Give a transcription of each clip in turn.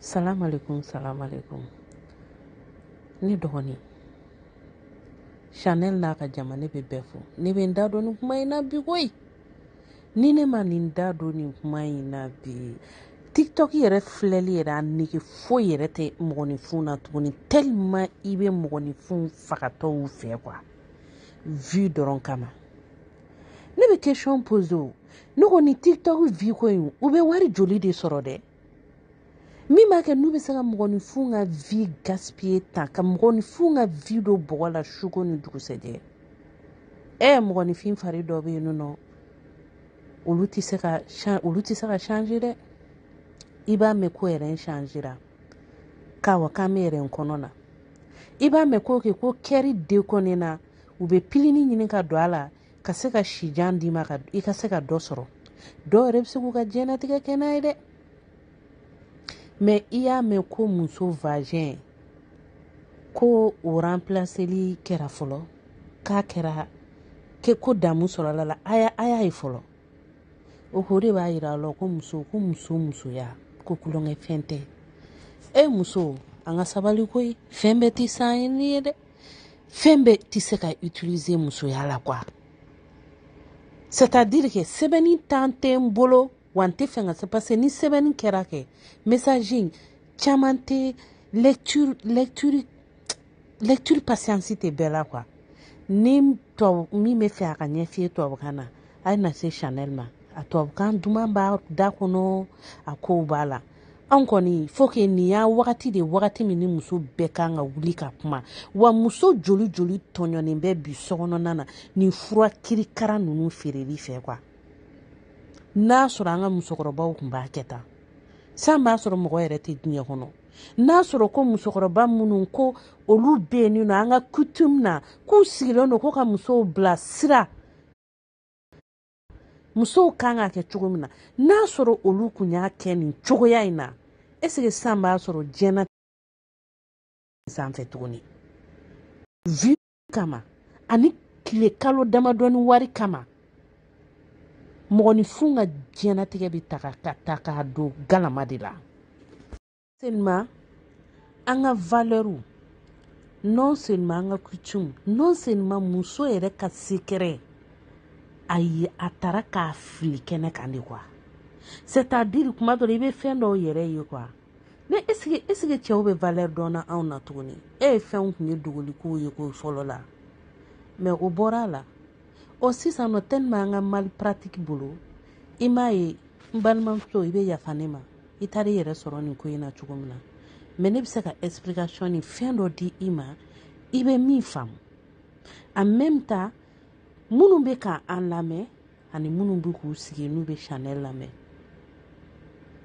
Salam alaikum, salam alaikum. Ne dɔgɔnin Chanel n'a ka jama ne bɛ bɛɛ fo. Ne bɛ n da don nin kuma in na bi koyi. Ni ne ma nin da don nin kuma in na bi, TikTok yɛrɛ filɛli yɛrɛ a nege foyi yɛrɛ tɛ mɔgɔninfin na tuguni tellement i bɛ mɔgɔninfin fagatɔw fɛ quoi. Vue dɔrɔn kama. Ne bɛ question poser o. Ne ko ni TikTok vue ko in u bɛ wari joli de sɔrɔ dɛ? Min b'a kɛ n'u bɛ se ka mɔgɔninfin ka vie gaspiller tan ka mɔgɔninfin ka vie do bɔgɔ la suko ni dugusɛjɛ. Mɔgɔninfin fari dɔ bɛ yen nɔ olu tɛ se ka changer dɛ. I b'a mɛn ko yɛrɛ changera k'awɔ k'an bɛ yɛrɛ kɔnɔ na. I b'a mɛn ko ko kɛri dekɔnɛ na u bɛ pilini ɲini ka don a la ka se ka sijan d'i ma i ka se ka dɔ sɔrɔ. Dɔw yɛrɛ bɛ se k'u ka diɲɛlatigɛ kɛ n'a ye dɛ. Mais i y'a mɛn ko muso vagin ko o remplaceli kɛra fɔlɔ k'a kɛra ko damu sɔrɔla la a y'a ye fɔlɔ. O de b'a yira la ko musoya ko kulonkɛ fɛn tɛ. Muso an ka sabali koyi fɛn bɛɛ tɛ san ye dɛ. Fɛn bɛɛ tɛ se ka utiliser musoya la quoi. C'est-à-dire que sɛbɛnni temps tɛ n bolo wa n tɛ fɛ ka se parce que ni sɛbɛnni kɛra kɛ message caman tɛ lecture patience tɛ bɛɛ la quoi. Ni min bɛ fɛ a ka ɲɛf'i tubabukan na a ye na se Chanel ma. A tubabukan duman b'a da kɔnɔ a kow b'a la. An kɔni faut que nin y'a wagati min ni muso bɛɛ kan ka wuli ka kuma wa muso joli tɔɲɔnen bɛ bi sokɔnɔna na nin fura kirikara ninnu feereli fɛ quoi. N'a sɔrɔ an ka musokɔrɔbaw tun b'a kɛ tan san b'a sɔrɔ mɔgɔ yɛrɛ tɛ diɲɛ kɔnɔ. N'a sɔrɔ ko musokɔrɔba minnu ko olu bɛ yen nɔ an ka coutume na k'u sigilen don ko ka musow bila sira musow kan ka kɛ cogo min na n'a sɔrɔ olu kun y'a kɛ nin cogoya in na est-ce que san b'a sɔrɔ diɲɛ sanfɛ tuguni. Vue kama ani tile kalo damadɔni wari kama mɔgɔninfin ka diɲɛlatigɛ bɛ ta k'a don galama de la. Seulement an ka valeur non seulement an ka coutume non seulement muso yɛrɛ ka secret ayi a taara k'a fili kɛnɛ kan de quoi. C'est-à-dire kuma dɔ la i bɛ fɛn dɔw yɛrɛ ye quoi. Mais est-ce que cɛw bɛ valeur dɔn na anw na tuguni? Fɛnw tun ye dogoliko ye ko fɔlɔ la. Mais o bɔra a la. Sisan nɔ tellement an ka mal pratique bolo i m'a ye n balimamuso i bɛ yafa ne ma i taara i yɛrɛ sɔrɔ nin ko in na cogo min na. Mais ne bɛ se ka explication ni fɛn dɔ di i ma i bɛ min faamu. En même temps minnu bɛ k'an lamɛn ani minnu bɛ k'u sigi n'u bɛ Chanel lamɛn n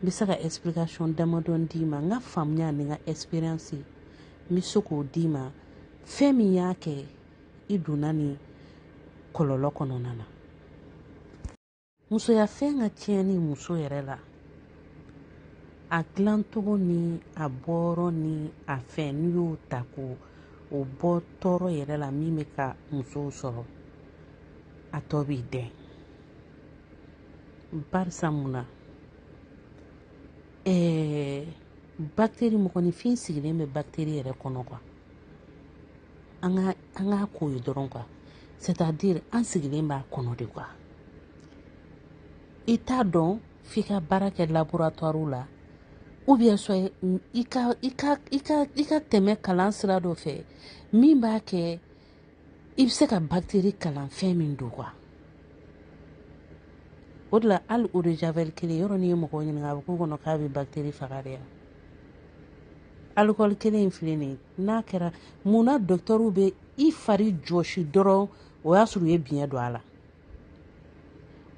bɛ se ka explication damadɔni d'i ma n ka faamuya ni n ka expérience n bɛ se k'o d'i ma fɛn min y'a kɛ i donna ni kɔlɔlɔ kɔnɔna na. Musoya fɛn ka tiɲɛ ni muso yɛrɛ la a dilancogo ni a bɔyɔrɔ ni a fɛn n'i y'o ta ko o bɔ tɔɔrɔ yɛrɛ la min bɛ ka musow sɔrɔ a tɔ b'i dɛn. Barisa mun na bactérie mɔgɔninfin sigilen bɛ bactérie yɛrɛ kɔnɔ quoi. An ka ko ye dɔrɔn quoi. C'est-à-dire an sigilen b'a kɔnɔ de quoi. I t'a dɔn f'i ka baara kɛ laboratoire la ou bien soit i ka tɛmɛ kalan sira dɔ fɛ min b'a kɛ i bɛ se ka bactérie kalan fɛn min don quoi. O de la hali eau de javel kelen yɔrɔ n'i ye mɔgɔw ɲininka a bɛ k'u kɔnɔ k'a bɛ bactérie faga de. Alcool kelen in filɛ nin ye n'a kɛra munna docteurw bɛ i fari jɔsi dɔrɔn o y'a sɔrɔ u ye biɲɛ don a la.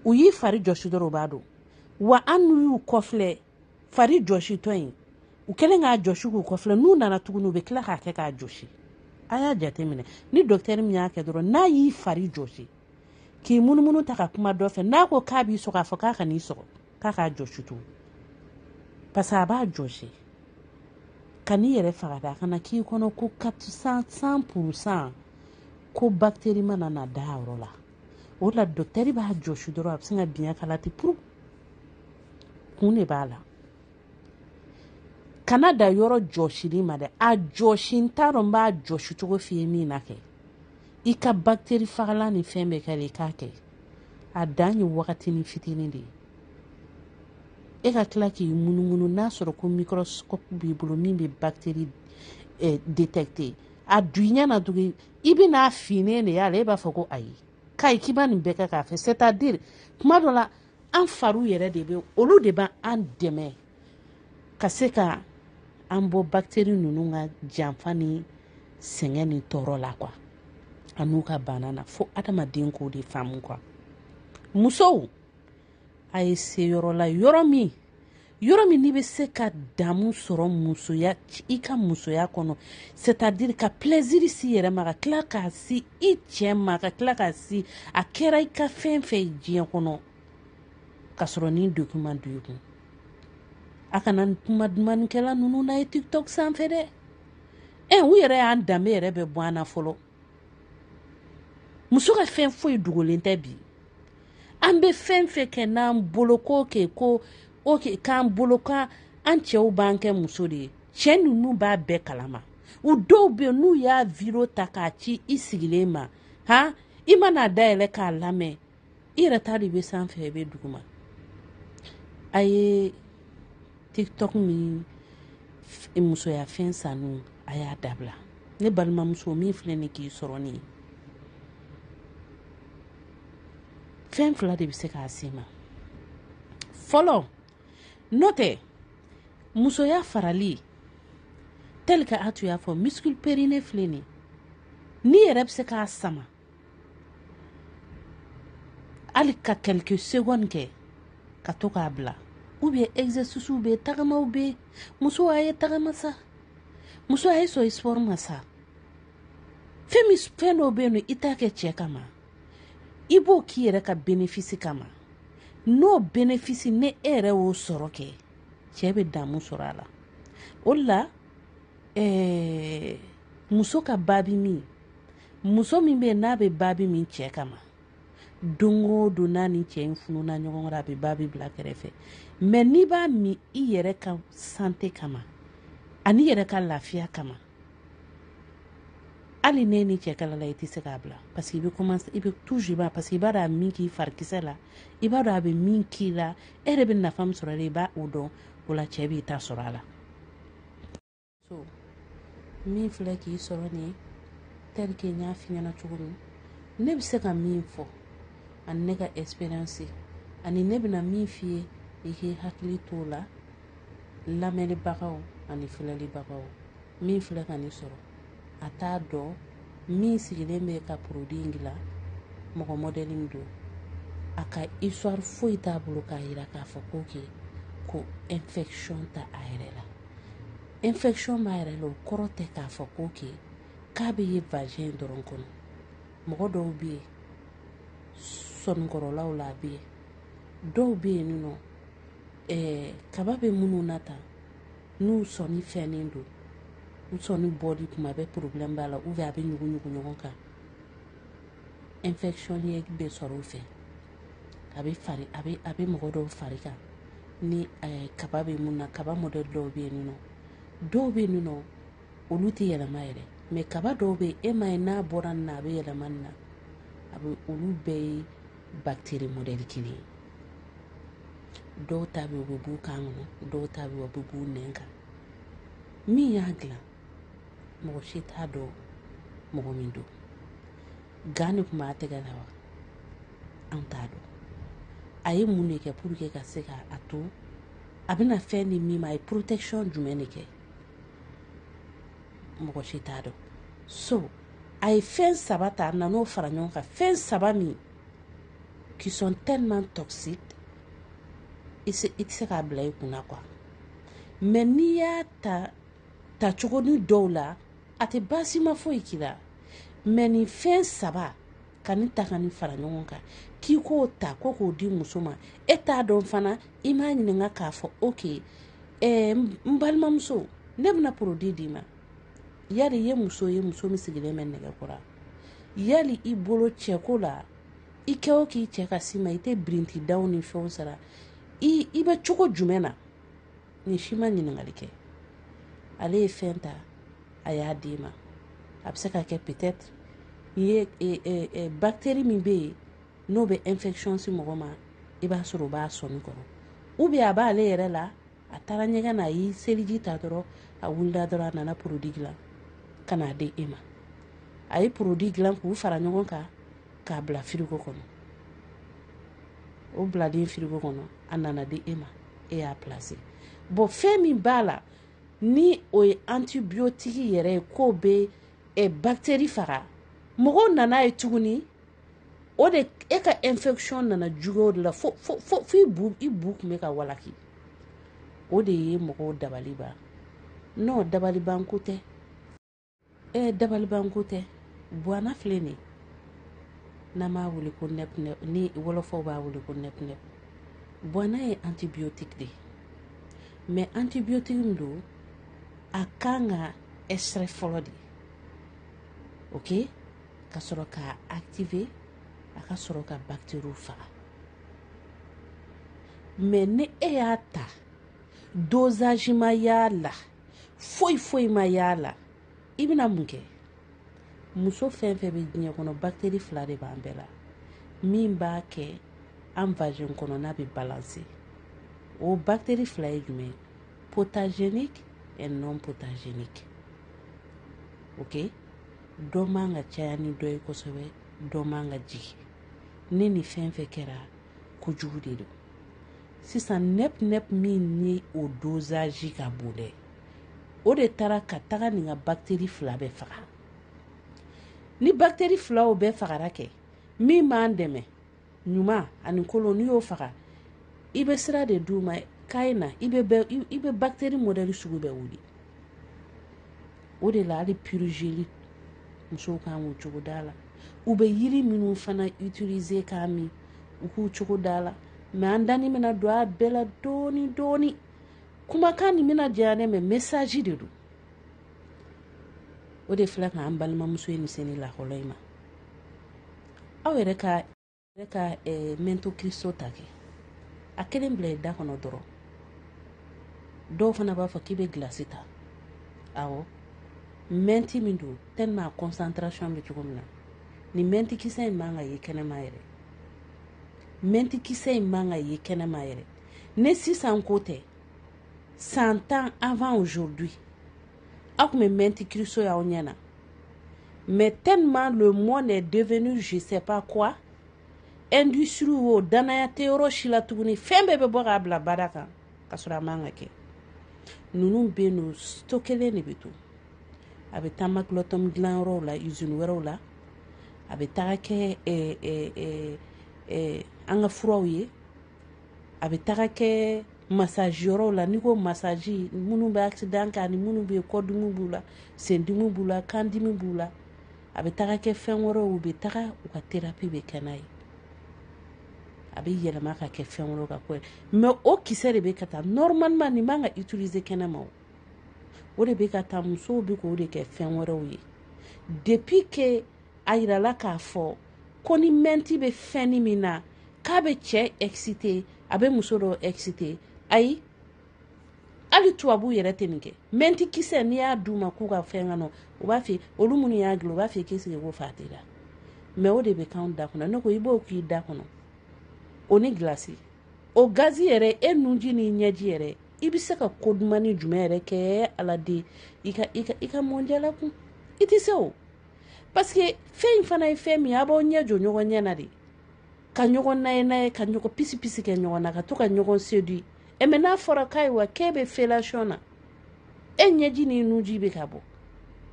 U y'i fari jɔsi dɔrɔn u b'a dɔn wa an n'u y'u kɔfilɛ fari jɔsitɔ in u kɛlen k'a jɔsi k'u kɔfilɛ n'u nana tuguni u bɛ tila k'a kɛ k'a jɔsi. A y'a jateminɛ ni docteur min y'a kɛ dɔrɔn n'a y'i fari jɔsi k'i munumunu ta ka kuma dɔ fɛ n'a ko k'a b'i sɔgɔ a fɔ k'a ka n'i sɔgɔ k'a k'a jɔsi tugun parce que a b'a jɔsi ka n'i yɛrɛ faga da kana k'i kɔnɔ ko 100% ko bactérie mana na da a yɔrɔ la. O la docteur b'a jɔsi dɔrɔn a bɛ sin ka biɲɛ kala ten puru kun de b'a la kana da yɔrɔ jɔsili ma dɛ a jɔsi n t'a dɔn n b'a jɔsi cogo f'i ye min na kɛ i ka bactérie fagalan ni fɛn bɛɛ kɛ i k'a kɛ a dan ye wagatinin fitinin de ye e ka tila k'i munumunu n'a sɔrɔ ko microscope b'i bolo min bɛ bactérie détecter a du i ɲɛna tugun i bɛ n'a finnen de y'ale e b'a fɔ ko ayi k'a k'i b'a nin bɛɛ kɛ k'a fɛ c'est-à-dire kuma dɔ la an fariw yɛrɛ de bɛ olu de b'an dɛmɛ ka se ka an bɔ bactérie ninnu ka janfa ni sɛgɛn ni tɔɔrɔ la quoi a n'u ka bana na fo adamaden k'o de faamu quoi musow a ye se yɔrɔ la yɔrɔ min n'i bɛ se ka damu sɔrɔ musoya i ka musoya kɔnɔ c'est-à-dire ka plaisir si yɛrɛ ma ka tila k'a si i cɛ ma ka tila k'a si a kɛra i ka fɛn fɛn diɲɛ kɔnɔ ka sɔrɔ ni degun ma don i kun a kana kuma dumanikɛla ninnu na ye TikTok sanfɛ dɛ u yɛrɛ y'an danbe yɛrɛ bɛ bɔ an na fɔlɔ muso ka fɛn foyi dogolen tɛ bi an bɛ fɛn fɛn kɛ n'an bolo ko k'an bolo k'an cɛw b'an kɛ muso de ye cɛ ninnu b'a bɛɛ kalama u dɔw bɛ yen n'u y'a video ta k'a ci i sigilen ma i mana dayɛlɛ k'a lamɛn i yɛrɛ t'a dɔn i bɛ sanfɛ i bɛ duguma a ye TikTok min musoya fɛn sanu a y'a dabila ne balimamuso min filɛ nin k'i sɔrɔ nin ye fɛn fila de bɛ se k'a se ma fɔlɔ n'o tɛ musoya farali tel que a tun y'a fɔ muscle périnée filɛ nin n'i yɛrɛ bɛ se k'a sama hali ka quelques secondes kɛ ka to k'a bila ou bien exercice bɛ yen tagamaw bɛ yen muso a ye tagama sa muso a ye sɔn sport ma sa fɛn dɔw bɛ yen nɔ i t'a kɛ cɛ kama i b'o k'i yɛrɛ ka bénéfice kama n'o bénéfice ne e yɛrɛ y'o sɔrɔ kɛ cɛ bɛ damu sɔrɔ a la o de la muso ka baabi min muso min bɛ yen n'a bɛ baabi min cɛ kama don o don n'a ni cɛ in fununa ɲɔgɔn kɔrɔ a bɛ baabi bila kɛrɛfɛ mais n'i b'a min i yɛrɛ ka santé kama ani yɛrɛ ka lafiya kama hali ne ni cɛ kala la i tɛ se k'a bila parce que i bɛ toujours ba parce que i b'a dɔn a min k'i farikisɛ la i b'a dɔn a bɛ min k'i la e yɛrɛ bɛ nafa min sɔrɔ i b'a o dɔn o la cɛ b'i ta sɔrɔ a la so min filɛ k'i sɔrɔ nin ye tel que n y'a f'i ɲɛna cogo min ne bɛ se ka min fɔ ani ne ka expérience ani ne bɛna min f'i ye i k'i hakili t'o la lamɛnibagaw ani filɛlibagaw min filɛ ka nin sɔrɔ a t'a dɔn min sigilen bɛ ka produit in dilan mɔgɔ modèle min don a ka histoire foyi t'a bolo k'a jira k'a fɔ ko infection ta a yɛrɛ la infection b'a yɛrɛ la o kɔrɔ tɛ k'a fɔ k'a bɛ ye vagin dɔrɔn kɔnɔ mɔgɔ dɔw bɛ yen sɔnikɔrɔlaw la a bɛ yen dɔw bɛ yen nɔ kaba bɛ minnu na tan n'u sɔni fɛnnen don u sɔni bɔli kuma bɛ problème b'a la ou bien a bɛ ɲugu ɲɔgɔn kan infection ye bɛ sɔrɔ o fɛ a bɛ mɔgɔ dɔw fari kan ni kaba bɛ mun na kaba modèle dɔw bɛ yen nɔ dɔw bɛ yen nɔ olu tɛ yɛlɛma yɛrɛ mais kaba dɔw bɛ yen e ma ye n'a bɔra nin na a bɛ yɛlɛma nin na olu bɛɛ ye bactérie modèle kelen ye dɔw ta bɛ yen u bɛ b'u kan kɔnɔ dɔw ta bɛ yen u bɛ b'u nɛn kan min y'a dilan mɔgɔ si t'a dɔn mɔgɔ min don gan de tun b'a tɛgɛ la wa an t'a dɔn a ye mun de kɛ pour que ka se k'a to a bɛna fɛn di min ma a ye protection jumɛn de kɛ mɔgɔ si t'a dɔn so a ye fɛn saba ta a nan'o fara ɲɔgɔn kan fɛn saba min qui sont tellement toxiques i tɛ se k'a bila i kunna quoi mais n'i y'a ta cogonin dɔw la a tɛ baasi ma foyi k'i la mais nin fɛn saba ka nin ta ka nin fara ɲɔgɔn kan k'i k'o ta ko k'o di muso ma e t'a dɔn fana i m'a ɲininka k'a fɔ ok n balimamuso ne bɛna produit d'i ma yali i ye muso min sigilen bɛ nɛgɛkɔrɔ yali i bolo cɛko la i kɛ o k'i cɛ ka si ma i tɛ birintidaw ni fɛnw sara i bɛ cogo jumɛn na nin si ma ɲininkali kɛ ale ye fɛn ta a y'a d'i ma a bɛ se ka kɛ peut-être i ye bactérie min bɛ yen n'o bɛ infection si mɔgɔ ma i b'a sɔrɔ o b'a sɔmi kɔrɔ ou bien a b'ale yɛrɛ la a taara ɲɛgɛn na a y'i seliji ta dɔrɔn a wulila dɔrɔn a nana produit dilan ka n'a di e ma a ye produit dilan k'u fara ɲɔgɔn kan k'a bila frigo kɔnɔ o bilalen frigo kɔnɔ a nana di e ma e y'a placer bon fɛn min b'a la ni o ye antibiotique yɛrɛ ye k'o bɛ bactérie faga mɔgɔw nana ye tuguni o de e ka infection nana juguya o de la fo i bu tun bɛ ka walaki o de ye mɔgɔw dabali ban non dabali ban ko tɛ dabali ban ko tɛ buwana filɛ nin n'an b'a wele ko nɛp-nɛp ni wɔlɔfɔw b'a wele ko nɛp-nɛp buwana ye antibiotique de ye mais antibiotique min don a kan ka extrait fɔlɔ de ok ka sɔrɔ k'a activer a ka sɔrɔ ka bactéries faga mais ni e y'a ta dosage ma y'a la foyi ma y'a la i bɛna mun kɛ muso fɛn fɛn bɛ diɲɛ kɔnɔ bactérie 2 de b'an bɛɛ la min b'a kɛ an vagin kɔnɔna bɛ balancer o bactérie 2 ye jumɛn pathogènique et non pathogènique ok dɔ man ka caya ni dɔ ye kosɛbɛ dɔ man ka jigin ni nin fɛn fɛn kɛra kojugu de don sisan nɛp min ni o dosage ka bon dɛ o de taara ka taga nin ka bactérie 2 bɛɛ faga ni bactérie 2 o bɛɛ fagara kɛ min b'an dɛmɛ ɲuman ani kolon n'i y'o faga i bɛ sira de d'u ma k'a ye na i bɛ bactérie modèle sugu bɛɛ wuli o de la hali purgéli musow kan k'u cogo d'a la u bɛ yiri minnu fana utiliser k'a min u k'u cogo d'a la mais an dani bɛna don a bɛɛ la dɔɔni kumakan nin bɛna janya dɛ mais message de don o de filɛ k'an balimamuso ye nin se ni lakɔlɔ in ma aw yɛrɛ ka mento Cristo ta kɛ a kelen bila i da kɔnɔ dɔrɔn dɔw fana b'a fɔ k'i bɛ glace ta awɔ menti min don tellement a concentration bɛ cogo min na ni menti kisɛ in man ka ye kɛnɛma yɛrɛ menti kisɛ in man ka ye kɛnɛma yɛrɛ ne sisan ko tɛ 100 ans avant aujourd'hui aw tun bɛ menti Cristo y'aw ɲɛ na mais tellement le monde est devenu je sais pas quoi industrie o danaya tɛ yɔrɔ si la tuguni fɛn bɛɛ bɛ bɔ k'a bila bada kan ka sɔrɔ a man ka kɛ ninnu bɛ yen nɔ stockelen de bɛ to a bɛ taa maclotom dilanyɔrɔw la usine wɛrɛw la a bɛ taga kɛ an ka furaw ye a bɛ taga kɛ massage yɔrɔw la n'i ko massage minnu bɛ accident kɛ ani minnu bɛ yen kɔdimi b'u la sendimi b'u la kandimi b'u la a bɛ taga kɛ fɛn wɛrɛw u bɛ taga u ka thérapie bɛ kɛ n'a ye a bɛ yɛlɛma ka kɛ fɛn wɛrɛw ka ko ye mais o kisɛ de bɛ ka taa normalement nin man ka utiliser kɛnɛma o de bɛ ka taa musow bɛ k'o de kɛ fɛn wɛrɛw ye depuis que a yirala k'a fɔ ko ni menti bɛ fɛn min na k'a bɛ cɛ exciter a bɛ muso dɔw exciter ayi hali tubabu yɛrɛ tɛ nin kɛ menti kisɛ n'i y'a d'u ma k'u ka fɛn ka nɔ u b'a fɔ olu minnu y'a dilan u b'a fɔ k'i sigi ko fa tɛ la mais o de bɛ k'anw da kɔnɔ ne ko i b'o k'i da kɔnɔ o ni glace o gazi yɛrɛ e nunji ni ɲɛji yɛrɛ i bɛ se ka ko duman ni jumɛn yɛrɛ kɛ ala de i ka mɔnjala kun i tɛ se o parce que fɛn in fana ye fɛn min a b'aw ɲɛ jɔ ɲɔgɔn ɲɛ na de ka ɲɔgɔn n'a ye ka ɲɔgɔn pisi kɛ ɲɔgɔn na ka to ka ɲɔgɔn séduire mais n'a fɔra k'a ye wa k'e bɛ fellation na e ɲɛji ni nunji bɛ ka bɔ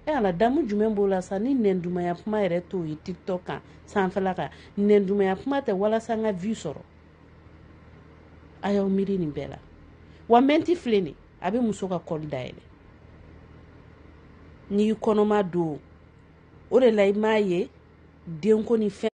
ala damu jumɛn b'o la sa ni nɛndumaya kuma yɛrɛ t'o ye TikTok kan sanfɛla kan nɛndumaya kuma tɛ walasa n ka vue sɔrɔ a y'aw miiri nin bɛɛ la wa menti filɛ nin a bɛ muso ka kɔli dayɛlɛ n'i kɔnɔma don o de la i m'a ye denko ni fɛn